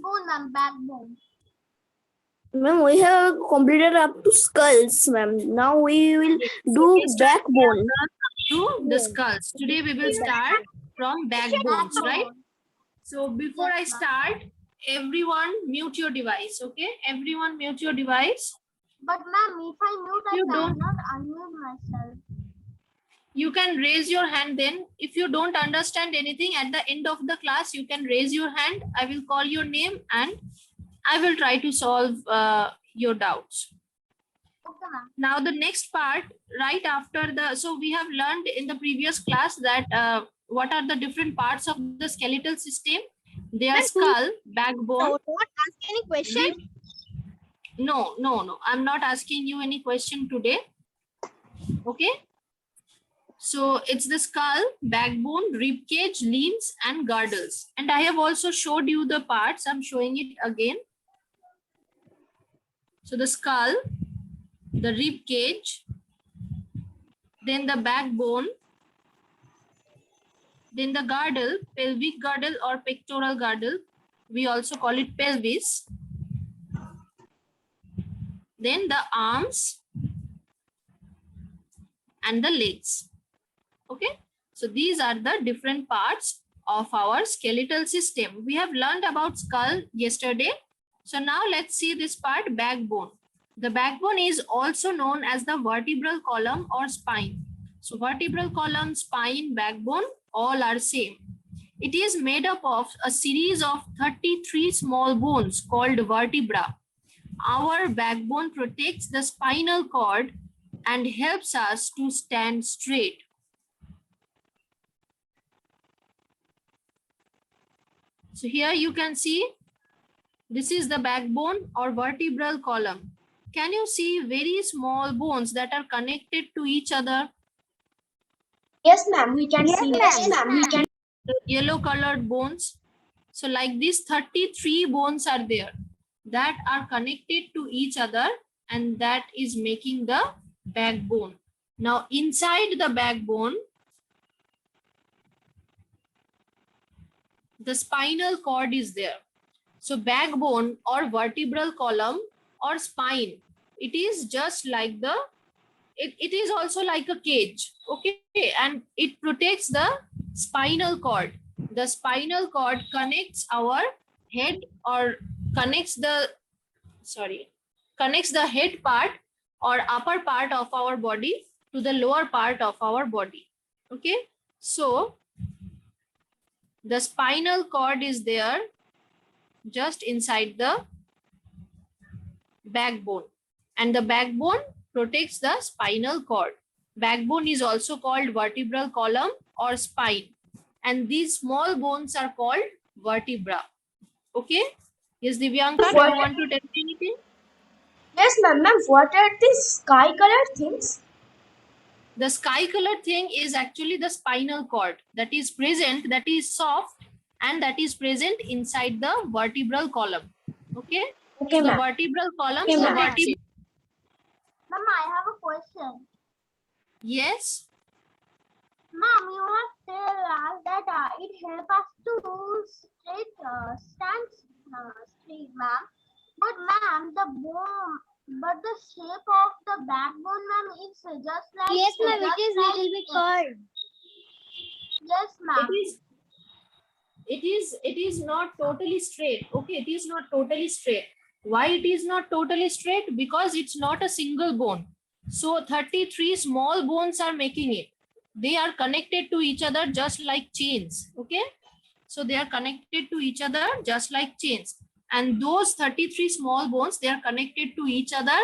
Backbone, ma'am, backbone. Ma'am, we have completed up to skulls, ma'am. Now we will do backbone. To the skulls. Today we will start from backbones, right? So before I start, everyone mute your device, okay? Everyone mute your device. But ma'am, if I mute, I You cannot don't. unmute myself. You can raise your hand then. If you don't understand anything at the end of the class, you can raise your hand. I will call your name and I will try to solve your doubts. Okay, ma'am. Now the next part, right after the, so we have learned in the previous class that what are the different parts of the skeletal system. Their skull, backbone. Not ask any question. No. I'm not asking you any question today. Okay. So it's the skull, backbone, rib cage, limbs, and girdles. And I have also showed you the parts. I'm showing it again. So the skull, the rib cage, then the backbone, then the girdle, pelvic girdle or pectoral girdle. We also call it pelvis. Then the arms and the legs. Okay. So these are the different parts of our skeletal system. We have learned about skull yesterday. So now let's see this part, backbone. The backbone is also known as the vertebral column or spine. So vertebral column, spine, backbone, all are same. It is made up of a series of 33 small bones called vertebra. Our backbone protects the spinal cord and helps us to stand straight. So here you can see, this is the backbone or vertebral column. Can you see very small bones that are connected to each other? Yes, ma'am. We can see. Yes, ma'am. We can. The yellow colored bones. So like these 33 bones are there that are connected to each other, and that is making the backbone. Now inside the backbone, the spinal cord is there. So backbone or vertebral column or spine, it is just like the, it is also like a cage, okay? And it protects the spinal cord. The spinal cord connects our head or connects the, connects the head part or upper part of our body to the lower part of our body, okay? So the spinal cord is there just inside the backbone, and the backbone protects the spinal cord. Backbone is also called vertebral column or spine, and these small bones are called vertebra. Okay? Yes, Divyanka, do you want to tell me anything? Yes, ma'am. Ma'am, what are these sky colored things? The sky color thing is actually the spinal cord that is present, that is soft, and that is present inside the vertebral column. Okay? Okay, So the ma'am. vertebral column, Okay, so ma'am. vertebral. Ma'am, I have a question. Yes. Ma'am, you have tell us that it helps us to stand straight, ma'am. But ma'am, the shape of the backbone, ma'am, is just like. Yes, ma'am. It is little bit curved. Yes, ma'am. It is not totally straight. Okay, it is not totally straight. Why it is not totally straight? Because it's not a single bone. So 33 small bones are making it. They are connected to each other just like chains. Okay, so they are connected to each other just like chains, and those 33 small bones, they are connected to each other,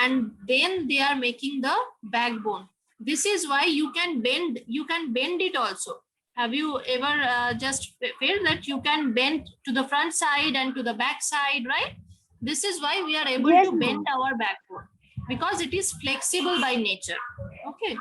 and then they are making the backbone. This is why you can bend it also. Have you ever just felt that you can bend to the front side and to the back side, right? This is why we are able to bend our backbone, because it is flexible by nature. Okay.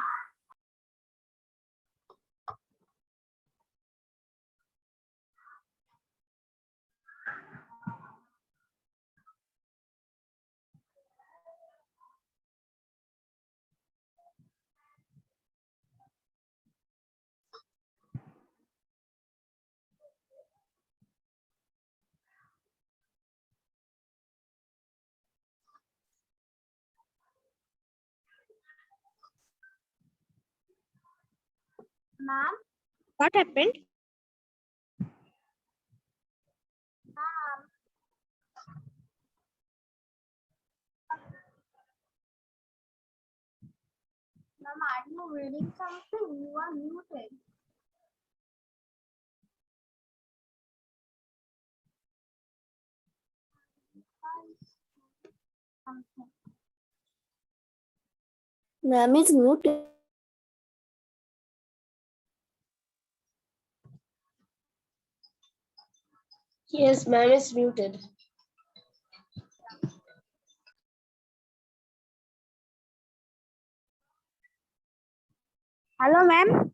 Ma'am, What happened? ma'am, ma'am, are you reading something? You are muted. Something. Ma'am is muted. Yes, ma'am is muted. Hello, ma'am.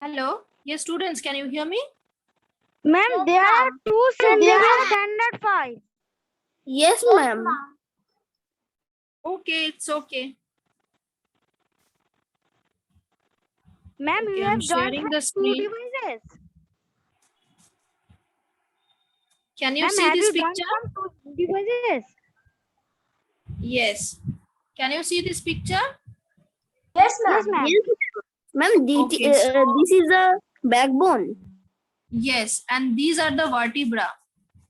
Hello. Yes, students, can you hear me? Ma'am, Yes, there are ma'am. two standard 5. Yes, Yes, ma'am. ma'am. Okay, it's okay. Ma'am, Okay, you I'm have joined sharing from the 2 screen. devices. Can you Ma'am, see have this you joined picture? from 2 devices? Yes. Can you see this picture? Yes, Yes, ma'am. ma'am. Ma'am, Okay, so this is a backbone. yes, and these are the vertebra,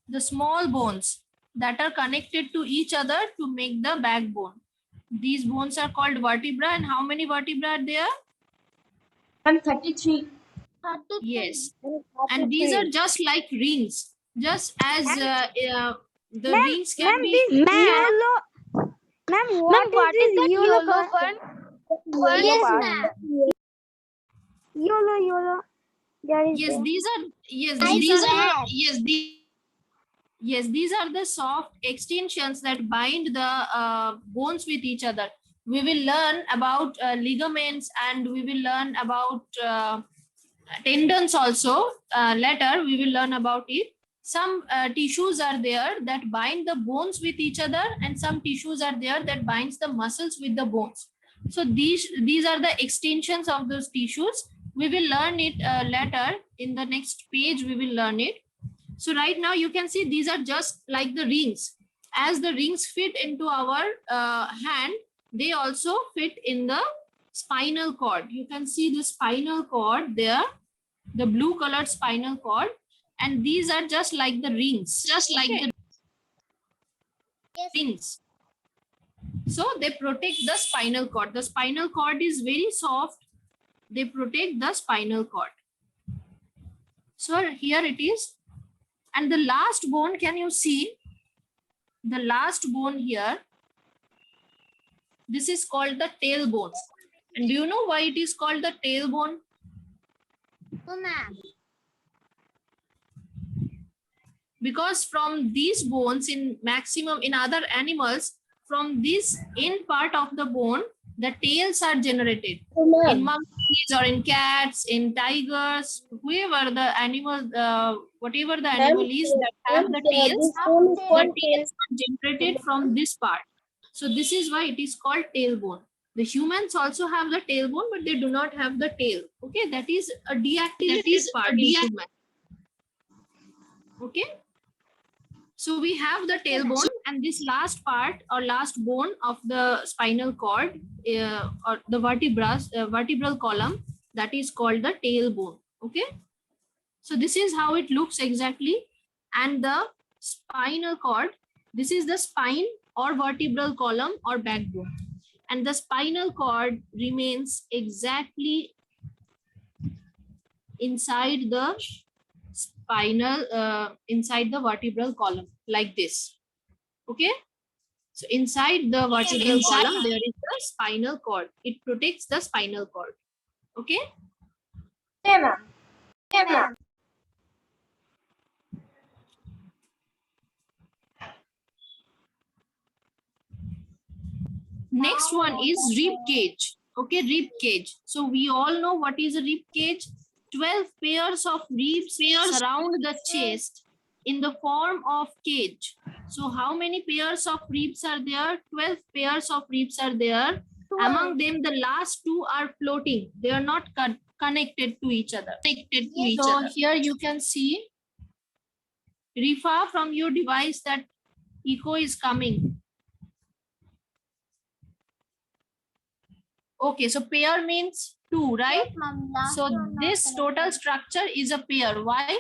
the small bones that are connected to each other to make the backbone. These bones are called vertebra, and how many vertebra are there? I'm 33. 33. Yes, and these are just like rings, just as the Ma'am, rings can ma'am, be. this yellow. Ma'am, what is this yellow one? Yes, part. ma'am. Yellow. There is Yes, there. these are yes, Like these are the that. yes, these are the soft extensions that bind the bones with each other. We will learn about ligaments, and we will learn about tendons also. Later, we will learn about it. Some tissues are there that bind the bones with each other, and some tissues are there that binds the muscles with the bones. So these are the extensions of those tissues. We will learn it later. In the next page, we will learn it. So right now you can see these are just like the rings. As the rings fit into our hand, they also fit in the spinal cord. You can see the spinal cord there, the blue colored spinal cord, and these are just like the rings. Just like the rings. So they protect the spinal cord. The spinal cord is very soft. They protect the spinal cord. So here it is. And the last bone, can you see? The last bone here, this is called the tailbone. And do you know why it is called the tailbone? No, ma'am. Because from these bones, in other animals, from this end part of the bone, the tails are generated. In monkeys or in cats, in tigers, whoever the animal, whatever the animal is that have the tails, the tails are generated from this part. So this is why it is called tailbone. The humans also have the tailbone, but they do not have the tail. Okay, that is a deactivated part in human. Okay. So we have the tailbone, and this last part or last bone of the spinal cord or the vertebral column, that is called the tailbone. Okay. So this is how it looks exactly. And the spinal cord, this is the spine or vertebral column or backbone. And the spinal cord remains exactly inside the inside the vertebral column, like this. Okay. So inside the vertebral column, there is the spinal cord. It protects the spinal cord. Okay. Okay, ma'am. Okay, ma'am. Next one is rib cage. Okay, rib cage. So we all know what is a rib cage. 12 pairs of ribs surround the chest in the form of cage. So how many pairs of ribs are there? 12 pairs of ribs are there. Among them, the last two are floating. They are not connected to each other. Yes, So here you can see, Rifa, from your device that echo is coming. Okay, so pair means two, right? yes, ma'am. Last So one not this total connected. structure is a pair. Why?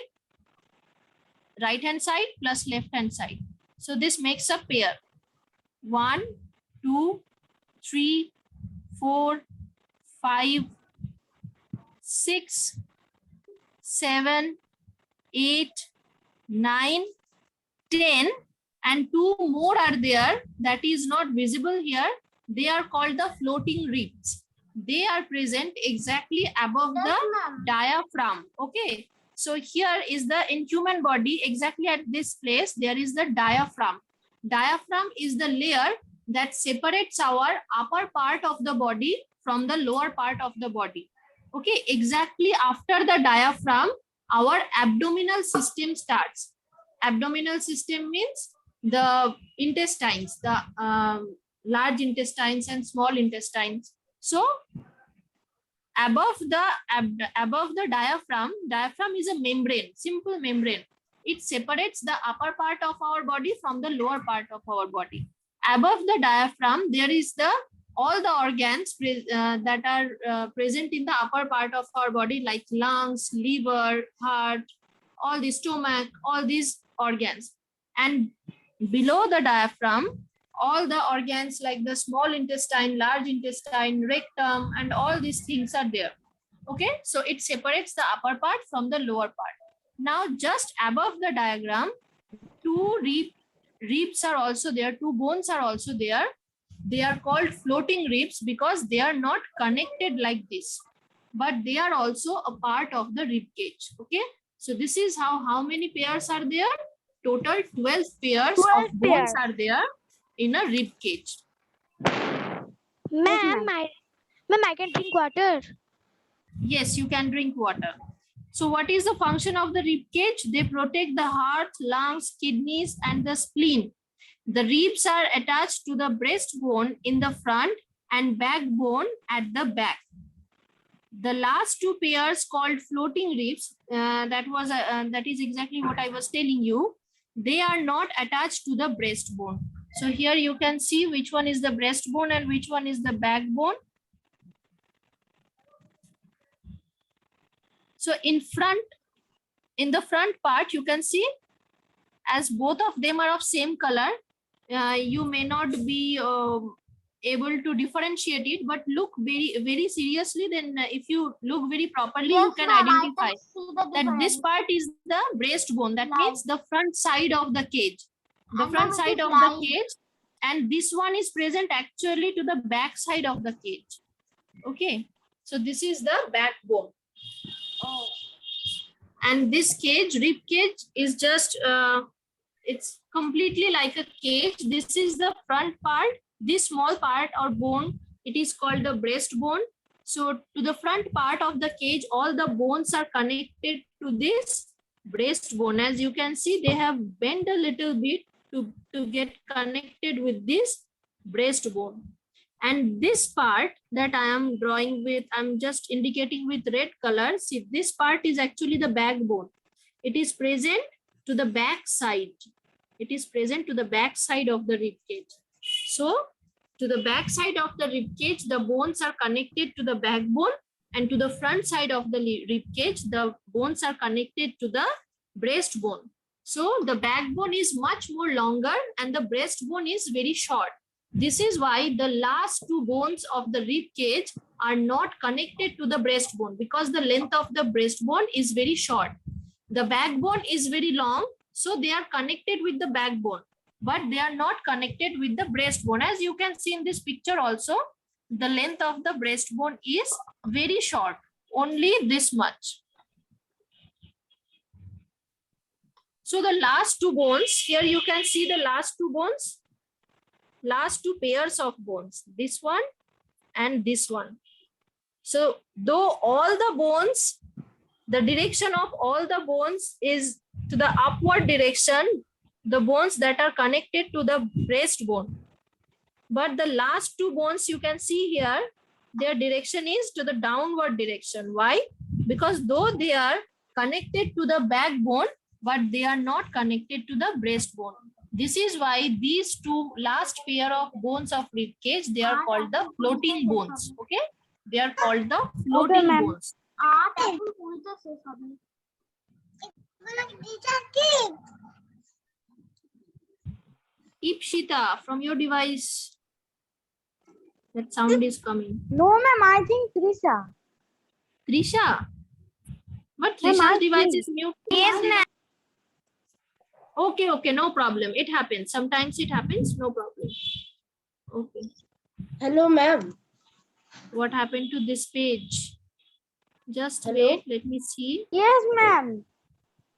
Right hand side plus left hand side. So this makes a pair. 1, 2, 3, 4, 5, 6, 7, 8, 9, 10, and 2 more are there that is not visible here. They are called the floating ribs. They are present exactly above Yes, the ma'am. diaphragm. Okay, so here is the in human body, exactly at this place there is the diaphragm. Diaphragm is the layer that separates our upper part of the body from the lower part of the body. Okay, exactly after the diaphragm our abdominal system starts. Abdominal system means the intestines, the large intestines and small intestines. So above the diaphragm is a membrane, simple membrane. It separates the upper part of our body from the lower part of our body. Above the diaphragm there is the all the organs that are present in the upper part of our body, like lungs, liver, heart, all the stomach, all these organs. And below the diaphragm, all the organs like the small intestine, large intestine, rectum, and all these things are there. Okay, so it separates the upper part from the lower part. Now just above the diagram, two ribs are also there, two bones are also there. They are called floating ribs because they are not connected like this, but they are also a part of the rib cage. Okay, so this is how many pairs are there? Total 12 pairs 12 of bones pairs. are there in a rib cage. Ma'am, I can drink water. Yes, you can drink water. So what is the function of the rib cage? They protect the heart, lungs, kidneys, and the spleen. The ribs are attached to the breastbone in the front and backbone at the back. The last two pairs called floating ribs, that is exactly what I was telling you. They are not attached to the breastbone. So here you can see which one is the breastbone and which one is the backbone. So in the front part, you can see, as both of them are of same color, you may not be able to differentiate it, but look very seriously. Then if you look very properly, Yes, you can ma'am, identify I can see the that this difference. part is the breastbone. That Live. means the front side of the cage. The And front ma'am, it side is of live. the cage, and this one is present actually to the back side of the cage. Okay, so this is the backbone. Oh. And this cage, rib cage, is just it's completely like a cage. This is the front part. This small part or bone, it is called the breastbone. So to the front part of the cage, all the bones are connected to this breastbone. As you can see, they have bent a little bit to get connected with this breastbone. And this part that I am drawing with, I'm just indicating with red color. See, this part is actually the backbone. It is present to the back side. It is present to the back side of the rib cage. So to the back side of the rib cage, the bones are connected to the backbone, and to the front side of the rib cage, the bones are connected to the breastbone. So the backbone is much more longer and the breastbone is very short. This is why the last two bones of the rib cage are not connected to the breastbone, because the length of the breastbone is very short. The backbone is very long, so they are connected with the backbone, but they are not connected with the breastbone. As you can see in this picture also, the length of the breastbone is very short, only this much. So the last two bones, here you can see the last two bones. Last two pairs of bones, this one and this one. So though all the bones, the direction of all the bones is to the upward direction, the bones that are connected to the breastbone, but the last two bones you can see here, their direction is to the downward direction. Why? Because though they are connected to the backbone, but they are not connected to the breastbone. This is why these two last pair of bones of rib cage, they are called the floating bones. Okay, they are called the floating ma'am. bones. Ipshita, from your device, that sound is coming. No, ma'am. I think Trisha. Trisha, but Ma'am, Trisha's I device think- is mute. Yes, ma'am. Okay, no problem. It happens. Sometimes it happens. No problem. Okay. Hello, ma'am. What happened to this page? Just Hello? wait. Let me see. Yes, ma'am.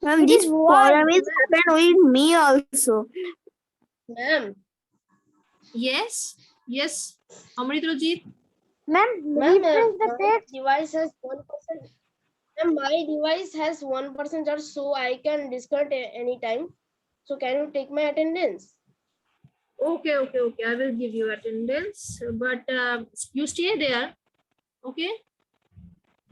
Ma'am, It this is why- problem is happened with me also. Ma'am. Yes. Amritrojit. Ma'am, Ma'am, refresh the my text. device has 1%. Ma'am, my device has 1% charge, so I can disconnect anytime. So can you take my attendance? Okay. I will give you attendance, but you stay there. Okay.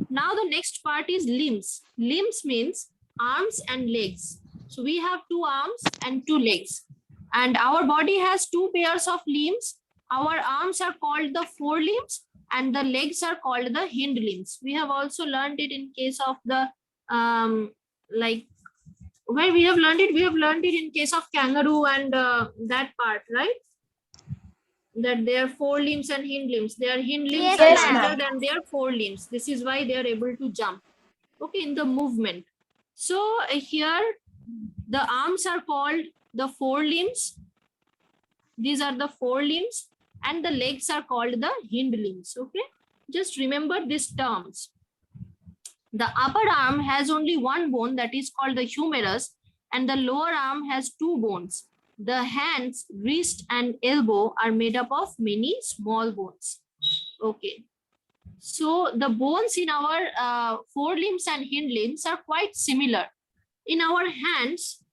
Now the next part is limbs. Limbs means arms and legs. So we have 2 arms and 2 legs. And our body has 2 pairs of limbs. Our arms are called the forelimbs and the legs are called the hind limbs. We have also learned it in case of the like where we have learned it in case of kangaroo and that part, right? That their forelimbs and hind limbs, their hind limbs Yes, are ma'am. longer than their forelimbs. This is why they are able to jump, okay, in the movement. So here the arms are called the forelimbs. These are the forelimbs, and the legs are called the hind limbs. Okay, just remember these terms. The upper arm has only one bone, that is called the humerus, and the lower arm has 2 bones. The hands, wrist, and elbow are made up of many small bones. Okay. So the bones in our forelimbs and hind limbs are quite similar. In our hands,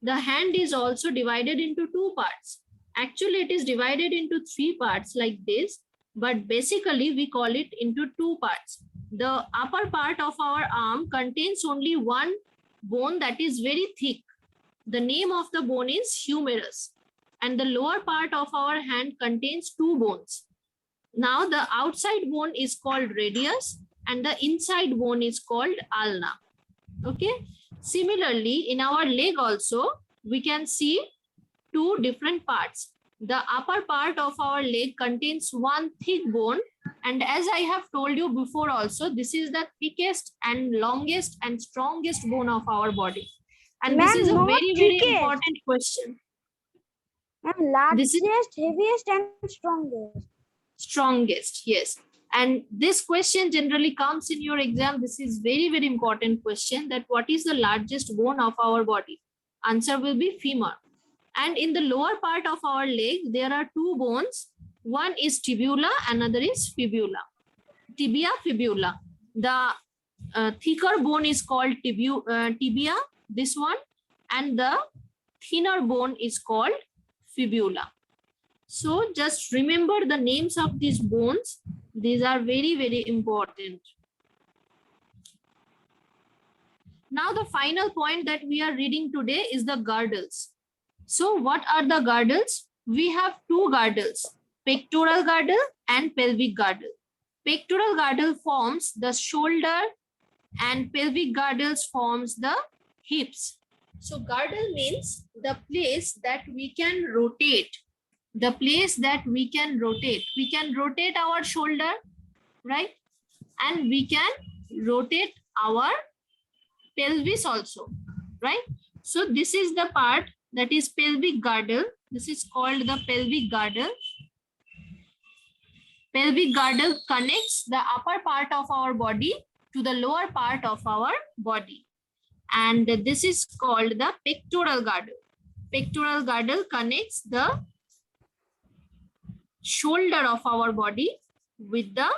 the hand is also divided into 2 parts. Actually, it is divided into 3 parts like this, but basically we call it into 2 parts. The upper part of our arm contains only one bone that is very thick. The name of the bone is humerus, and the lower part of our hand contains 2 bones. Now the outside bone is called radius and the inside bone is called ulna. Okay. Similarly, in our leg also, we can see 2 different parts. The upper part of our leg contains one thick bone, and as I have told you before also, this is the thickest and longest and strongest bone of our body. And this Ma'am, is a not very thickest. important question. Ma'am, This is- largest, heaviest, and strongest. Strongest, yes. And this question generally comes in your exam. This is very important question, that what is the largest bone of our body? Answer will be femur. And in the lower part of our leg, there are 2 bones. One is tibula, another is fibula. Tibia, fibula. The thicker bone is called tibia, this one, and the thinner bone is called fibula. So just remember the names of these bones. These are very important. Now the final point that we are reading today is the girdles. So what are the girdles? We have 2 girdles, pectoral girdle and pelvic girdle. Pectoral girdle forms the shoulder and pelvic girdles forms the hips. So girdle means the place that we can rotate. The place that we can rotate. We can rotate our shoulder, right? And we can rotate our pelvis also, right? So this is the part that is pelvic girdle. This is called the pelvic girdle. Pelvic girdle connects the upper part of our body to the lower part of our body. And this is called the pectoral girdle. Pectoral girdle connects the shoulder of our body with the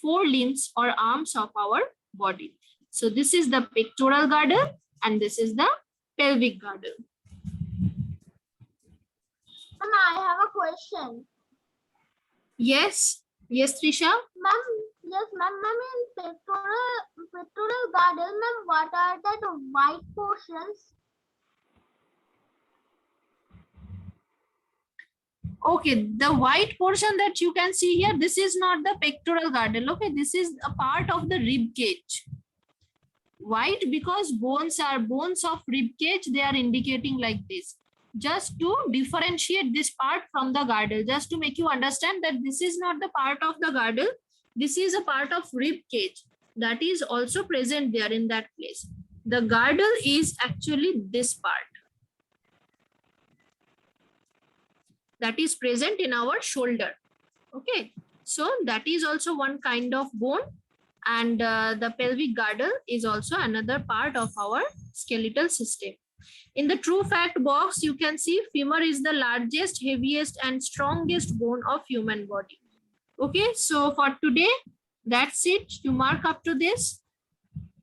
4 limbs or arms of our body. So this is the pectoral girdle and this is the pelvic girdle. Ma'am, I have a question. Yes. Yes, Trisha. Ma'am, yes, ma'am. Ma'am, in pictorial garden, ma'am, what are that white portions? Okay, the white portion that you can see here, this is not the pectoral girdle. Okay, this is a part of the rib cage. White because bones are bones of rib cage. They are indicating like this, just to differentiate this part from the girdle, just to make you understand that this is not the part of the girdle. This is a part of rib cage that is also present there in that place. The girdle is actually this part that is present in our shoulder. Okay, so that is also one kind of bone, and the pelvic girdle is also another part of our skeletal system. In the true fact box, you can see femur is the largest, heaviest, and strongest bone of human body. Okay, so for today, that's it. You mark up to this.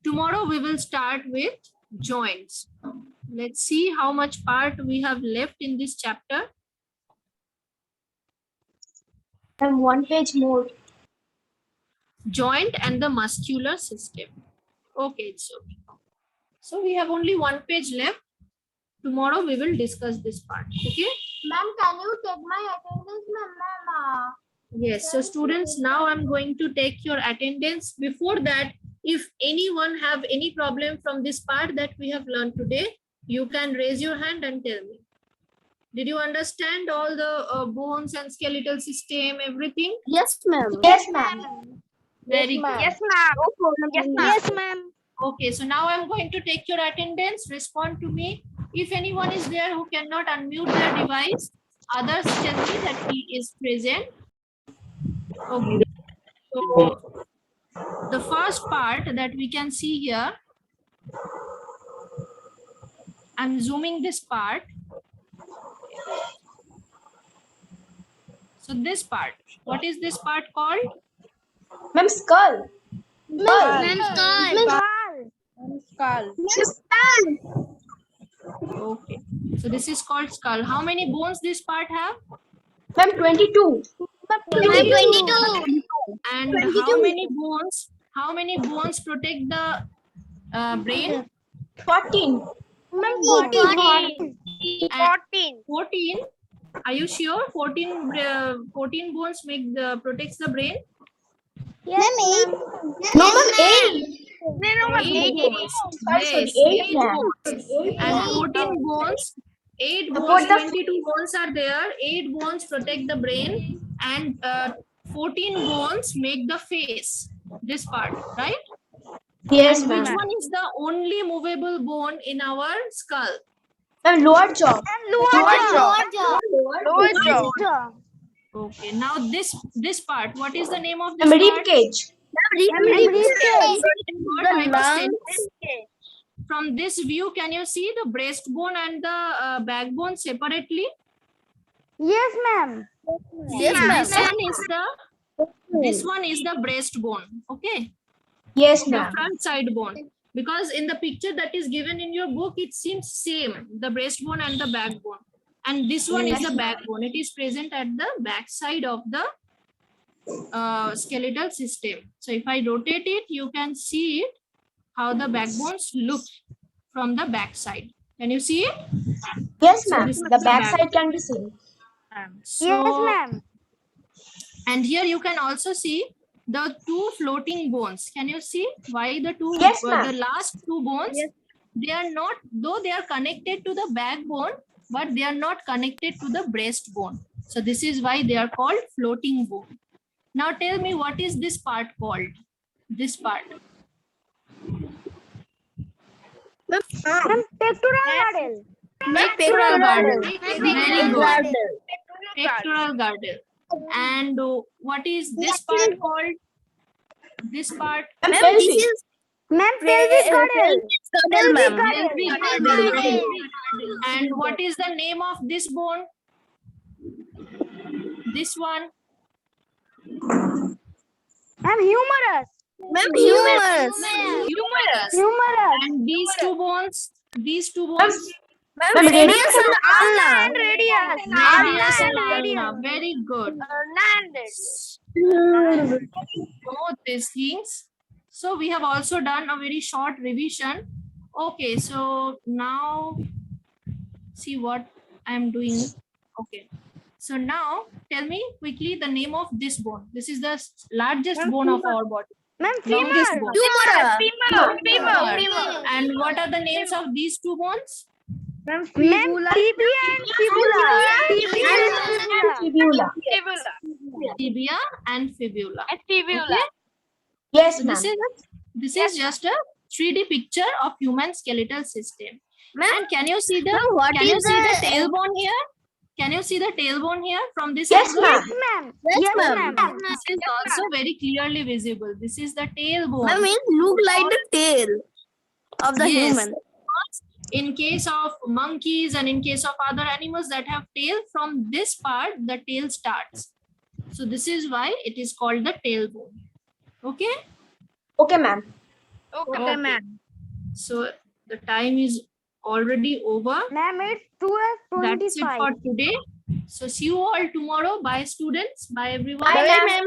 Tomorrow we will start with joints. Let's see how much part we have left in this chapter. And 1 page more. Joint and the muscular system. Okay, it's okay. So we have only 1 page left. Tomorrow we will discuss this part. Okay. Ma'am, can you take my attendance, ma'am? Yes. So students, now I'm going to take your attendance. Before that, if anyone have any problem from this part that we have learned today, you can raise your hand and tell me. Did you understand all the bones and skeletal system, everything? Yes, ma'am. Yes, ma'am. Very good. Yes, ma'am. Yes, ma'am. Okay, so now I'm going to take your attendance. Respond to me. If anyone is there who cannot unmute their device, others tell me that he is present. Okay. So the first part that we can see here, I'm zooming this part. So this part, what is this part called? Ma'am, skull. Okay. So this is called skull. How many bones this part have? Ma'am, 22. And how many bones protect the brain? 14. And 14. Are you sure 14 bones protects the brain? No, ma'am, 8. 8 bones. Yes, 8 bones. And 14 bones, 8 bones, 22 bones are there. 8 bones protect the brain, and 14 bones make the face. This part, right? Yes, And ma'am. which one is the only movable bone in our skull? Ma'am, lower jaw. Okay, now this part, what is the name of this Ma'am, rib part? cage. From this view, can you see the breastbone and the backbone separately? Yes, ma'am. This one is the breastbone. Okay, Yes, the ma'am. front side bone. Because in the picture that is given in your book, it seems same, the breastbone and the backbone. And this one is the backbone. It is present at the back side of the skeletal system. So if I rotate it, you can see it, how the backbones look from the back side. Can you see it? Yes, So ma'am. this is The the back back. side can be seen. So, and here you can also see the 2 floating bones. Can you see why the two, Yes, ma'am. the last 2 bones, they are not, though they are connected to the backbone, but they are not connected to the breastbone. So this is why they are called floating bone. Now tell me, what is this part called? This part. Pectoral girdle. Very good. Pectoral girdle. And what is this part called? This part. Ma'am, pelvic. Pelvic girdle. And what is the name of this bone? This one. Humerus. Humerus. And these 2 bones. These 2 bones. Ma'am, radius and Radius and ulna. Very good. Both these things. So we have also done a very short revision. Okay, so now see what I am doing. Okay, so now tell me quickly the name of this bone. This is the largest bone of our body. Ma'am, Longest bone. femur. And what are the names of these two bones? Ma'am, tibia and fibula. Tibia and fibula. Fibula. Okay? Yes, So this is just a 3D picture of human skeletal system. Ma'am, And can you see the what can you is see the the- tailbone here? Can you see the tailbone here from this Yes, angle? ma'am. ma'am. Yes, ma'am. This is also very clearly visible. This is the tailbone. Ma'am, it look like the tail of the Yes. human. In case of monkeys and in case of other animals that have tail, from this part the tail starts. So this is why it is called the tailbone. Okay. Okay, ma'am. Okay, ma'am. So the time is already over. Ma'am, it's That's it for today. So see you all tomorrow. Bye, students. Bye, everyone. Bye, ma'am.